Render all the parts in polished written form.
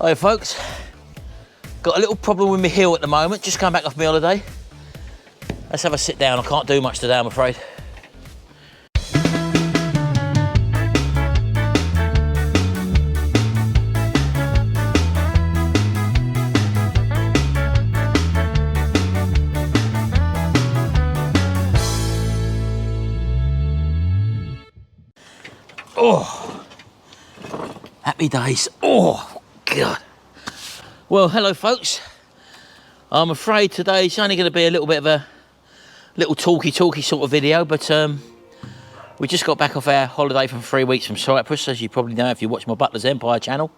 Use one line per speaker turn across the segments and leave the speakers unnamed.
Hi folks, got a little problem with my heel at the moment, just come back off my holiday. Let's have a sit down, I can't do much today I'm afraid. Oh, happy days. Oh, God. Well, hello, folks. I'm afraid today's only going to be a little bit of a little talky sort of video, but we just got back off our holiday from 3 weeks from Cyprus, as you probably know if you watch my Butler's Empire channel.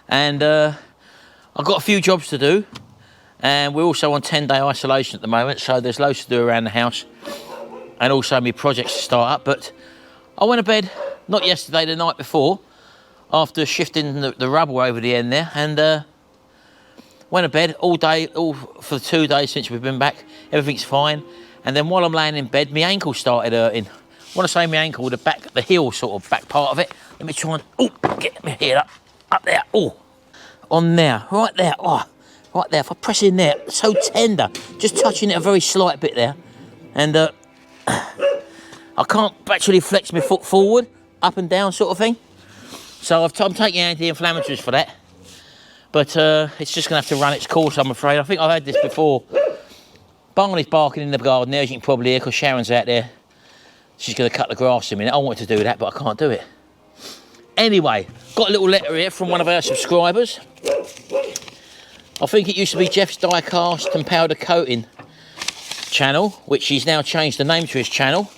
And I've got a few jobs to do, and we're also on 10-day isolation at the moment, so there's loads to do around the house, and also my projects to start up. But I went to bed, not yesterday, the night before, after shifting the rubble over the end there, and went to bed all day, all for 2 days since we've been back. Everything's fine. And then while I'm laying in bed, my ankle started hurting. When I say my ankle, the heel sort of back part of it. Let me try and, get my head up there, on there, right there, right there. If I press in there, so tender, just touching it a very slight bit there. And I can't actually flex my foot forward, up and down sort of thing. So I'm taking anti-inflammatories for that. But it's just going to have to run its course, I'm afraid. I think I've had this before. Barney's barking in the garden there, as you can probably hear, because Sharon's out there. She's going to cut the grass in a minute. I wanted to do that, but I can't do it. Anyway, got a little letter here from one of our subscribers. I think it used to be Jeff's Die-Cast and Powder Coating channel, which he's now changed the name to his channel.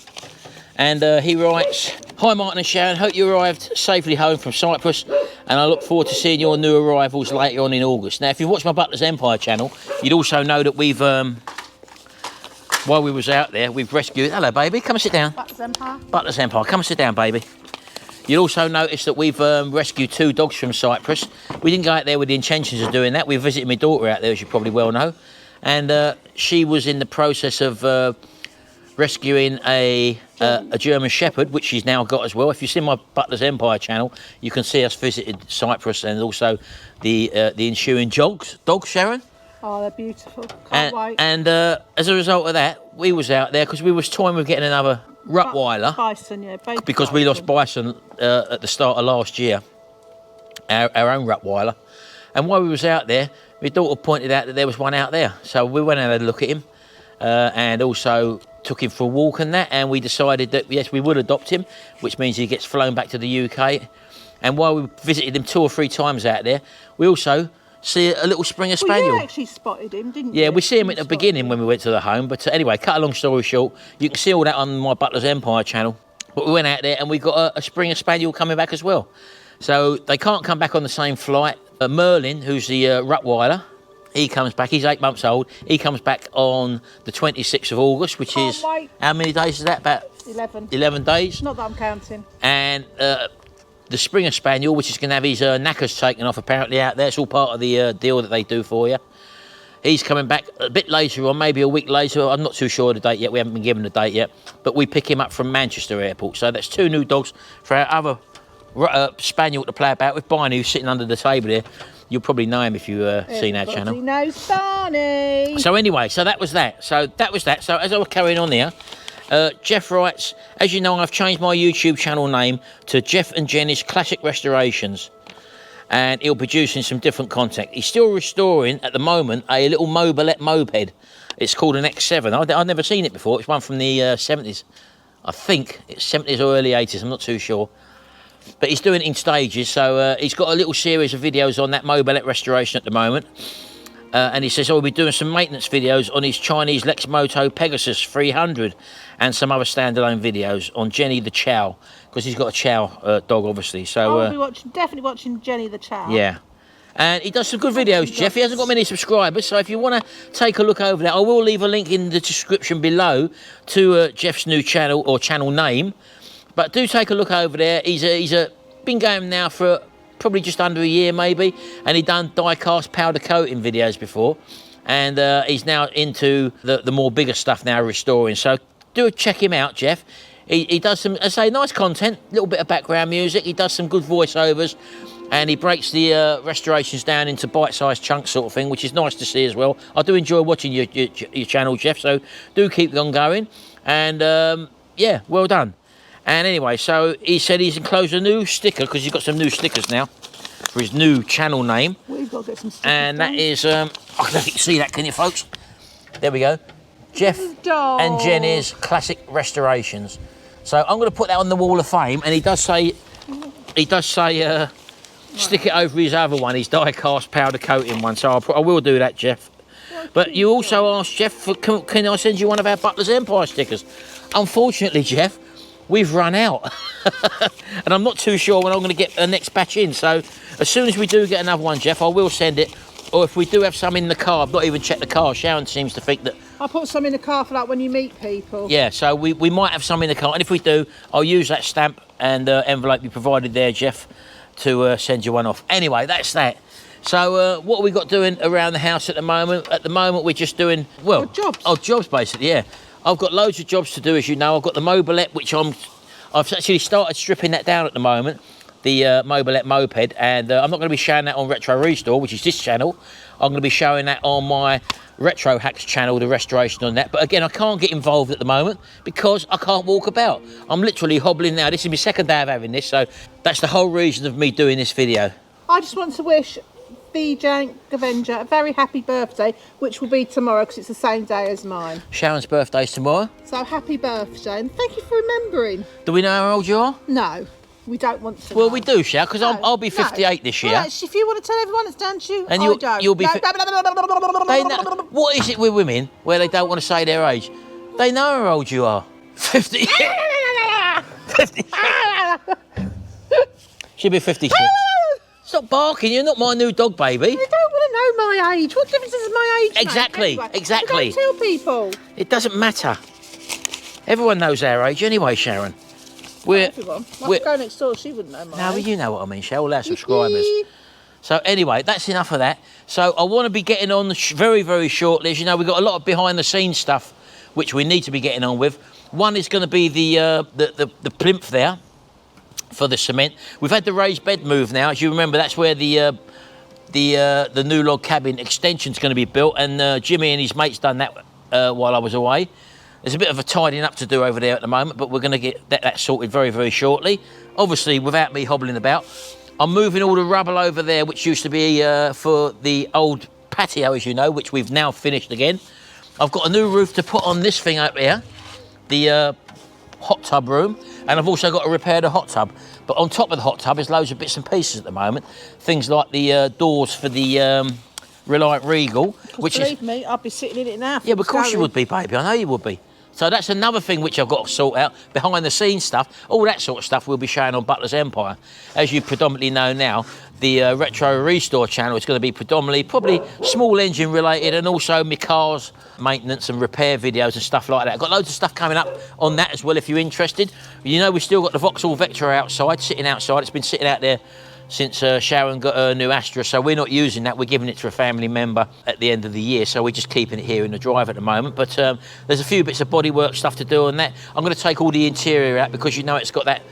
And he writes, "Hi Martin and Sharon, hope you arrived safely home from Cyprus, and I look forward to seeing your new arrivals later on in August." Now, if you've watched my Butler's Empire channel, you'd also know that we've, while we was out there, we've rescued... Hello, baby, come and sit down.
Butler's Empire.
Butler's Empire, come and sit down, baby. You'd also notice that we've rescued 2 dogs from Cyprus. We didn't go out there with the intentions of doing that. We visited my daughter out there, as you probably well know, and she was in the process of rescuing a German Shepherd, which she's now got as well. If you've seen my Butler's Empire channel, you can see us visited Cyprus and also the ensuing dogs, Sharon.
Oh, they're beautiful. Can't wait.
And as a result of that, we was out there because we was toying with getting another Rottweiler.
Bison, yeah.
Because we lost Bison at the start of last year, our own Rottweiler. And while we was out there, my daughter pointed out that there was one out there. So we went and had a look at him and also took him for a walk and that, and we decided that yes, we would adopt him, which means he gets flown back to the UK. And while we visited him 2 or 3 times out there, we also see a little Springer Spaniel.
Well, you actually spotted him, didn't you?
Yeah, we see him at the beginning when we went to the home. But anyway, cut a long story short, you can see all that on my Butler's Empire channel. But we went out there and we got a Springer Spaniel coming back as well. So they can't come back on the same flight. Merlin, who's the Rottweiler, he comes back, he's 8 months old. He comes back on the 26th of August, which is, how many days is that? About
11.
11 days.
Not that I'm counting.
And the Springer Spaniel, which is going to have his knackers taken off apparently out there. It's all part of the deal that they do for you. He's coming back a bit later on, maybe a week later. I'm not too sure of the date yet. We haven't been given the date yet. But we pick him up from Manchester Airport. So that's 2 new dogs for our other Spaniel to play about with. Barney, who's sitting under the table here. You'll probably know him if you've seen our channel.
Everybody knows Barney.
So anyway, so that was that. So as I was carrying on there, Jeff writes, "As you know, I've changed my YouTube channel name to Jeff and Jenny's Classic Restorations, and he'll be producing some different content. He's still restoring at the moment a little mobilette moped. It's called an X7. I've never seen it before. It's one from the 70s. I think it's 70s or early 80s. I'm not too sure. But he's doing it in stages, so he's got a little series of videos on that mobilette restoration at the moment. And he says, we'll be doing some maintenance videos on his Chinese Lexmoto Pegasus 300 and some other standalone videos on Jenny the Chow, because he's got a Chow dog, obviously. So
I'll be definitely watching Jenny the Chow.
Yeah. And he does some good videos, Jeff. He hasn't got many subscribers, so if you want to take a look over there, I will leave a link in the description below to Jeff's new channel, or channel name. But do take a look over there. He's been going now for probably just under a year maybe, and he done die-cast powder coating videos before, and he's now into the more bigger stuff now, restoring. So do check him out, Jeff. He does some, I say, nice content, little bit of background music. He does some good voiceovers, and he breaks the restorations down into bite-sized chunks sort of thing, which is nice to see as well. I do enjoy watching your channel, Jeff, so do keep on going. And yeah, well done. And anyway, so he said he's enclosed a new sticker, because he's got some new stickers now for his new channel name.
We've got to get some stickers
And that
done.
is, I don't know if you can see that, can you, folks? There we go. Jeff and Jenny's Classic Restorations. So I'm going to put that on the Wall of Fame, and he does say, stick it over his other one, his die-cast powder coating one. So I will do that, Jeff. But you also asked, Jeff, can I send you one of our Butler's Empire stickers? Unfortunately, Jeff, we've run out. And I'm not too sure when I'm going to get the next batch in. So as soon as we do get another one, Jeff, I will send it. Or if we do have some in the car, I've not even checked the car. Sharon seems to think that...
I'll put some in the car for like when you meet people.
Yeah, so we might have some in the car. And if we do, I'll use that stamp and envelope you provided there, Jeff, to send you one off. Anyway, that's that. So what have we got doing around the house at the moment? At the moment, we're just doing, well...
jobs.
Oh, jobs, basically, yeah. I've got loads of jobs to do, as you know. I've got the mobilette, which I've actually started stripping that down at the moment, the mobilette moped, and I'm not going to be showing that on Retrorestore, which is this channel. I'm going to be showing that on my Retro Hacks channel, the restoration on that. But again, I can't get involved at the moment because I can't walk about. I'm literally hobbling now. This is my second day of having this, so that's the whole reason of me doing this video.
I just want to wish the Jank Avenger a very happy birthday, which will be tomorrow because it's the same day as mine.
Sharon's birthday's tomorrow.
So happy birthday, and thank you for remembering.
Do we know how old you are?
No, we don't want to.
Well,
know.
we do, Sharon, because
No,
I'll be 58 this year.
Right, if you want to tell everyone it's down to you,
And
I don't.
you'll be
No,
They know, what is it with women where they don't want to say their age? They know how old you are. 50. 50. She'll be 56. Stop barking, you're not my new dog, baby.
I don't want to know my age. What difference does my age make?
Exactly,
Anyway,
exactly.
so don't tell people.
It doesn't matter. Everyone knows our age anyway, Sharon.
Everyone. My girl next door, she wouldn't know my
No,
age.
but you know what I mean, Sharon, all our subscribers. So anyway, that's enough of that. So I want to be getting on very, very shortly. As you know, we've got a lot of behind-the-scenes stuff which we need to be getting on with. One is going to be the plinth there for the cement. We've had the raised bed move now. As you remember, that's where the new log cabin extension's going to be built, and Jimmy and his mates done that while I was away. There's a bit of a tidying up to do over there at the moment, but we're going to get that sorted very, very shortly. Obviously, without me hobbling about. I'm moving all the rubble over there, which used to be for the old patio, as you know, which we've now finished again. I've got a new roof to put on this thing up here, the hot tub room, and I've also got to repair the hot tub. But on top of the hot tub, there's loads of bits and pieces at the moment. Things like the doors for the Reliant Regal, which
believe me, I'd be sitting in it now.
Yeah, but of course you would be, baby. I know you would be. So that's another thing which I've got to sort out, behind the scenes stuff. All that sort of stuff we'll be showing on Butler's Empire. As you predominantly know now, the Retro Restore channel is going to be predominantly, probably small engine related, and also my car's maintenance and repair videos and stuff like that. I've got loads of stuff coming up on that as well if you're interested. You know, we've still got the Vauxhall Vectra outside, sitting outside. It's been sitting out there since Sharon got her new Astra, so we're not using that. We're giving it to a family member at the end of the year, so we're just keeping it here in the drive at the moment. But there's a few bits of bodywork stuff to do on that. I'm going to take all the interior out because you know it's got that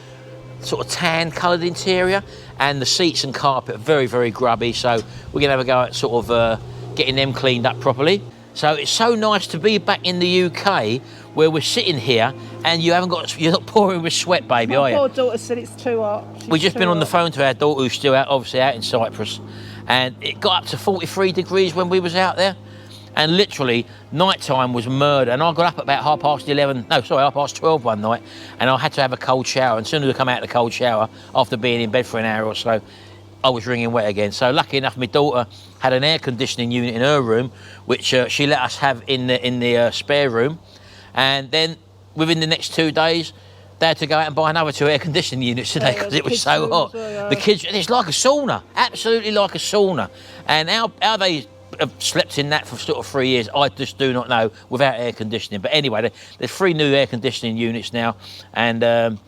sort of tan coloured interior, and the seats and carpet are very, very grubby, so we're going to have a go at sort of getting them cleaned up properly. So it's so nice to be back in the UK where we're sitting here and you're not pouring with sweat, baby, are you?
My poor daughter said it's too hot.
We've just been on the phone to our daughter, who's still out, obviously out in Cyprus, and it got up to 43 degrees when we was out there, and literally night time was murder. And I got up at about 12 one night, and I had to have a cold shower. And as soon as I come out of the cold shower, after being in bed for an hour or so, I was wringing wet again. So lucky enough, my daughter had an air conditioning unit in her room, which she let us have in the spare room. And then within the next 2 days, they had to go out and buy another 2 air conditioning units today because it was so hot. The kids, it's like a sauna, absolutely like a sauna. And how they have slept in that for sort of 3 years, I just do not know without air conditioning. But anyway, there's 3 new air conditioning units now, and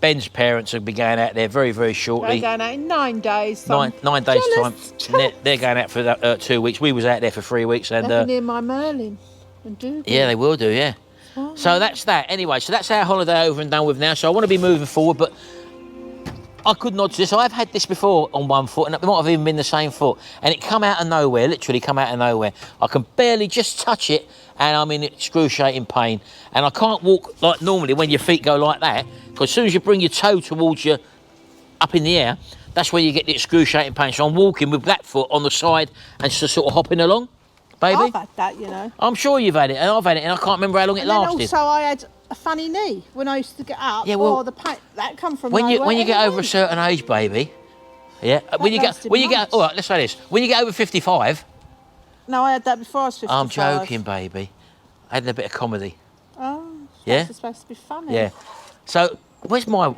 Ben's parents will be going out there very, very shortly.
They're going out in 9 days.
9 days
Jealous.
time. They're going out for 2 weeks. We was out there for 3 weeks, and
They'll be near my Merlin and Dougal.
yeah, they will do. Yeah. So that's that. Anyway, so that's our holiday over and done with now. So I want to be moving forward, but I could nodge this. I've had this before on one foot, and it might have even been the same foot, and it come out of nowhere, literally come out of nowhere. I can barely just touch it, and I'm in excruciating pain. And I can't walk like normally when your feet go like that, because as soon as you bring your toe towards you up in the air, that's where you get the excruciating pain. So I'm walking with that foot on the side and just sort of hopping along, baby.
I've had that, you know.
I'm sure you've had it, and I've had it, and I can't remember how long it lasted.
And also I had a funny knee when I used to get up.
Yeah, well,
the pain that come from
when you
nowhere
get over a
anyway.
certain age, baby. Yeah. When you get
months.
all right, let's say this. When you get over 55.
No, I had that before I was 55.
I'm joking, baby. I had a bit of comedy.
Oh,
Yeah?
it's supposed to be funny.
Yeah. So, where's my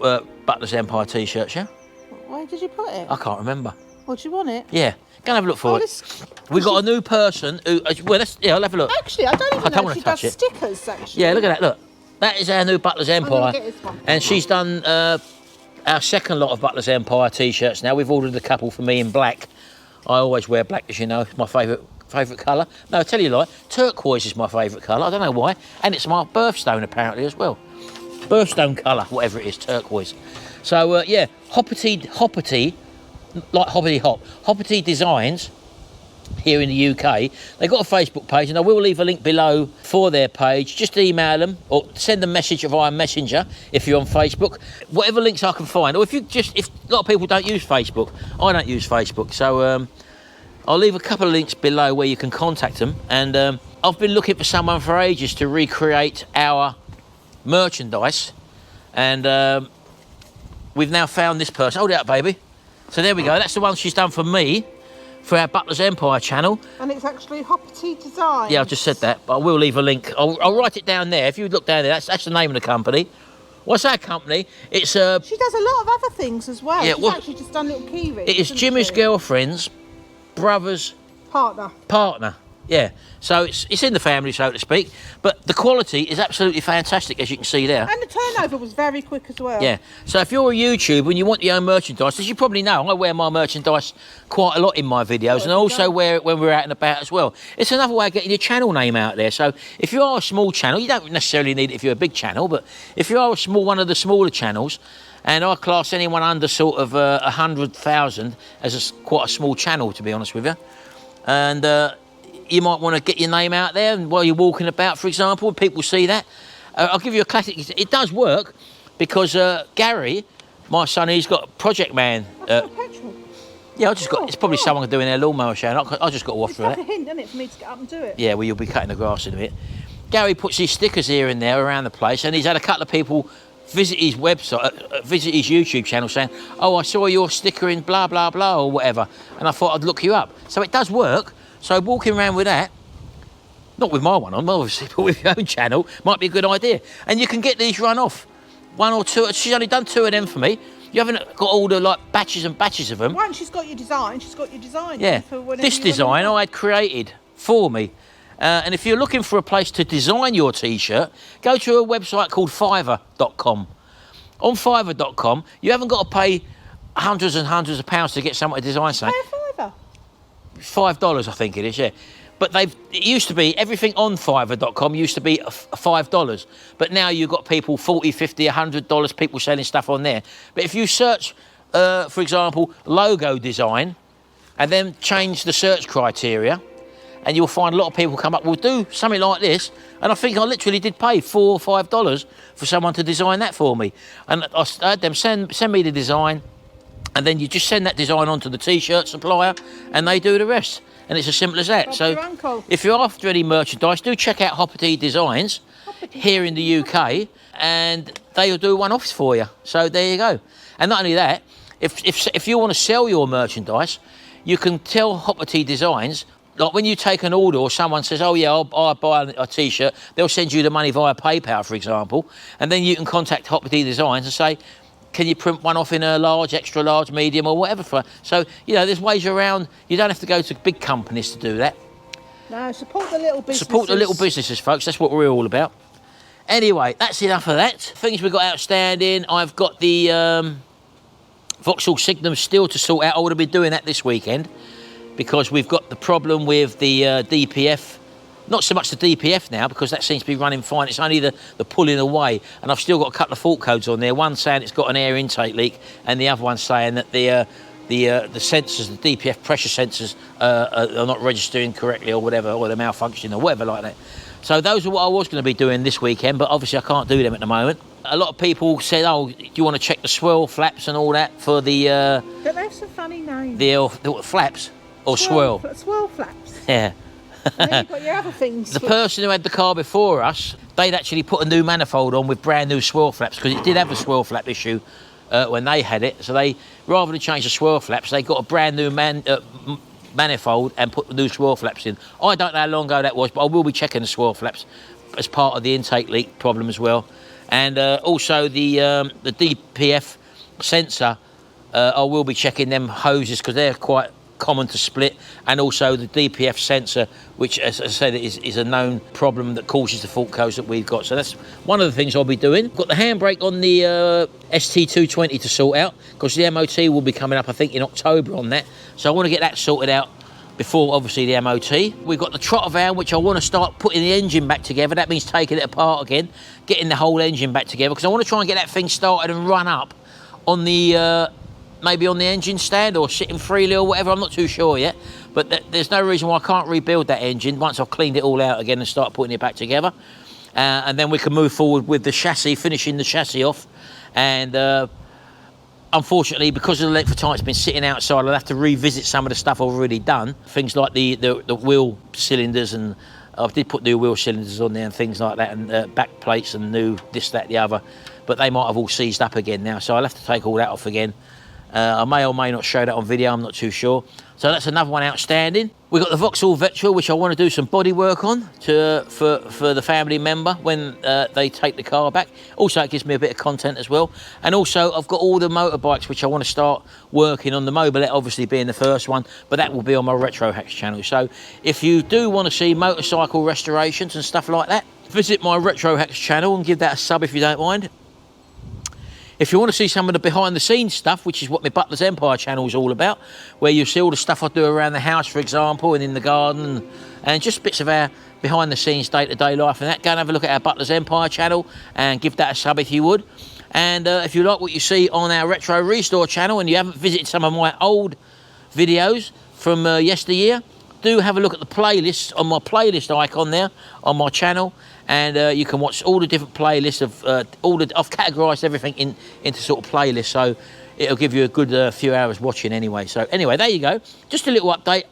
Butler's Empire t-shirt, yeah?
Where did you put it?
I can't remember.
Well, do you want it?
Yeah. Go and have a look for it. We've got a new person who... Well, I'll have a look.
Actually, I don't even know
wanna
if she
touch
does
it.
stickers, actually.
Yeah, look at that, look. That is our new Butler's Empire.
get this one.
And she's done our second lot of Butler's Empire t-shirts now. We've ordered a couple for me in black. I always wear black, as you know. It's my favourite colour. No, I tell you a lie, turquoise is my favourite colour. I don't know why. And it's my birthstone, apparently, as well. Birthstone colour, whatever it is, turquoise. So, yeah, Hoppity, like Hoppity Hop. Hoppity Designs, here in the UK, they've got a Facebook page, and I will leave a link below for their page. Just email them or send them a message via Messenger if you're on Facebook. Whatever links I can find, or if a lot of people don't use Facebook, I don't use Facebook, so I'll leave a couple of links below where you can contact them. And I've been looking for someone for ages to recreate our merchandise, and we've now found this person. Hold it up, baby. So there we go. That's the one she's done for me, for our Butler's Empire channel.
And it's actually Hoppity Design.
Yeah, I just said that, but I will leave a link. I'll write it down there. If you look down there, that's the name of the company. What's our company? It's
She does a lot of other things as well.
Yeah,
She's
well,
actually just done little key rings.
it is Jimmy's girlfriend's brother's partner. Yeah, so it's in the family, so to speak. But the quality is absolutely fantastic, as you can see there.
And the turnover was very quick as well.
Yeah, so if you're a YouTuber and you want your own merchandise, as you probably know, I wear my merchandise quite a lot in my videos, and I also wear it when we're out and about as well. It's another way of getting your channel name out there. So if you are a small channel, you don't necessarily need it if you're a big channel, but if you are one of the smaller channels, and I class anyone under sort of 100,000 as quite a small channel, to be honest with you, and you might want to get your name out there, and while you're walking about, for example, and people see that. I'll give you a classic. It does work because Gary, my son, he's got Project Man.
Petrol.
Yeah, it's probably someone doing their lawnmower show. I just got to watch for that.
It's like a hint, isn't it, for me to get up and do it?
Yeah, well, you'll be cutting the grass in a bit. Gary puts his stickers here and there around the place, and he's had a couple of people visit his website, visit his YouTube channel saying, oh, I saw your sticker in blah, blah, blah, or whatever, and I thought I'd look you up. So it does work. So walking around with that, not with my one on, obviously, but with your own channel, might be a good idea. And you can get these run off. One or two. She's only done 2 of them for me. You haven't got all the batches and batches of them.
Once she's got your design, she's got your design.
Yeah. This design I had created for me. And if you're looking for a place to design your t-shirt, go to a website called Fiverr.com. On Fiverr.com, you haven't got to pay hundreds and hundreds of pounds to get someone to design something.
Pay a fiver.
$5, I think it is, yeah. But it used to be, everything on Fiverr.com used to be $5. But now you've got people $40, $50, $100, people selling stuff on there. But if you search, for example, logo design, and then change the search criteria, and you'll find a lot of people come up, will do something like this. And I think I literally did pay $4 or $5 for someone to design that for me. And I had them send me the design, and then you just send that design on to the t-shirt supplier, and they do the rest. And it's as simple as that. So if you're after any merchandise, do check out Hoppity Designs here in the UK, and they'll do one-offs for you. So there you go. And not only that, if you want to sell your merchandise, you can tell Hoppity Designs, like when you take an order or someone says, oh yeah, I'll buy a t-shirt, they'll send you the money via PayPal, for example, and then you can contact Hoppity Designs and say, can you print one off in a large, extra large, medium, or whatever? So, you know, there's ways around. You don't have to go to big companies to do that.
No, support the little businesses.
Support the little businesses, folks. That's what we're all about. Anyway, that's enough of that. Things we've got outstanding. I've got the Vauxhall Signum still to sort out. I would have been doing that this weekend because we've got the problem with the DPF Not so much the DPF now, because that seems to be running fine. It's only the pulling away, and I've still got a couple of fault codes on there. One saying it's got an air intake leak, and the other one saying that the sensors, the DPF pressure sensors, are not registering correctly or whatever, or they're malfunctioning or whatever like that. So those are what I was going to be doing this weekend, but obviously I can't do them at the moment. A lot of people said, oh, do you want to check the swirl flaps and all that for the...
Don't they have some funny names?
The flaps? Or swirl?
Swirl flaps.
Yeah.
And then you've got your other things.
The person who had the car before us, they'd actually put a new manifold on with brand new swirl flaps, because it did have a swirl flap issue when they had it. So they, rather than change the swirl flaps, they got a brand new manifold and put the new swirl flaps in. I don't know how long ago that was, but I will be checking the swirl flaps as part of the intake leak problem as well. And also the DPF sensor, I will be checking them hoses, because they're quite common to split, and also the DPF sensor, which, as I said, is a known problem that causes the fault codes that we've got. So that's one of the things I'll be doing. Got the handbrake on the ST220 to sort out, because the MOT will be coming up, I think, in October on that. So I want to get that sorted out before, obviously, the MOT. We've got the trotter van, which I want to start putting the engine back together. That means taking it apart again, getting the whole engine back together, because I want to try and get that thing started and run up on the maybe on the engine stand or sitting freely or whatever. I'm not too sure yet, but there's no reason why I can't rebuild that engine once I've cleaned it all out again and start putting it back together. And then we can move forward with the chassis, finishing the chassis off. And unfortunately, because of the length of time it's been sitting outside, I'll have to revisit some of the stuff I've already done. Things like the wheel cylinders, and I did put new wheel cylinders on there and things like that, and back plates and new this, that, the other. But they might have all seized up again now, so I'll have to take all that off again. I may or may not show that on video, I'm not too sure. So that's another one outstanding. We've got the Vauxhall Vectra, which I want to do some body work on for the family member when they take the car back. Also, it gives me a bit of content as well. And also, I've got all the motorbikes which I want to start working on, the Mobilette obviously being the first one, but that will be on my Retro Hacks channel. So if you do want to see motorcycle restorations and stuff like that, visit my Retro Hacks channel and give that a sub if you don't mind. If you want to see some of the behind the scenes stuff, which is what my Butler's Empire channel is all about, where you see all the stuff I do around the house, for example, and in the garden, and just bits of our behind the scenes day-to-day life and that, go and have a look at our Butler's Empire channel and give that a sub if you would. And if you like what you see on our Retrorestore channel and you haven't visited some of my old videos from yesteryear, do have a look at the playlist on my playlist icon there on my channel, and you can watch all the different playlists of I've categorised everything into sort of playlists, so it'll give you a good few hours watching anyway. So anyway, there you go, just a little update.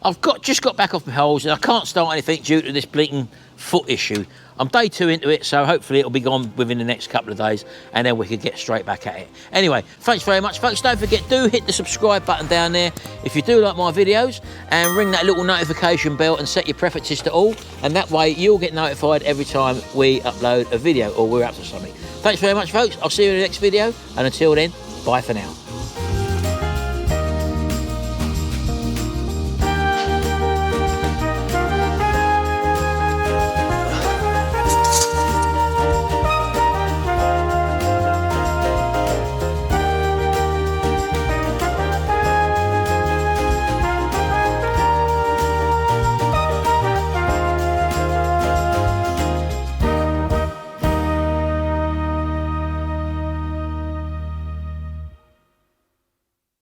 I've just got back off my holes and I can't start anything due to this bleating foot issue. I'm day 2 into it, so hopefully it'll be gone within the next couple of days, and then we can get straight back at it. Anyway, thanks very much, folks. Don't forget, do hit the subscribe button down there if you do like my videos, and ring that little notification bell and set your preferences to all, and that way you'll get notified every time we upload a video or we're up to something. Thanks very much, folks. I'll see you in the next video, and until then, bye for now.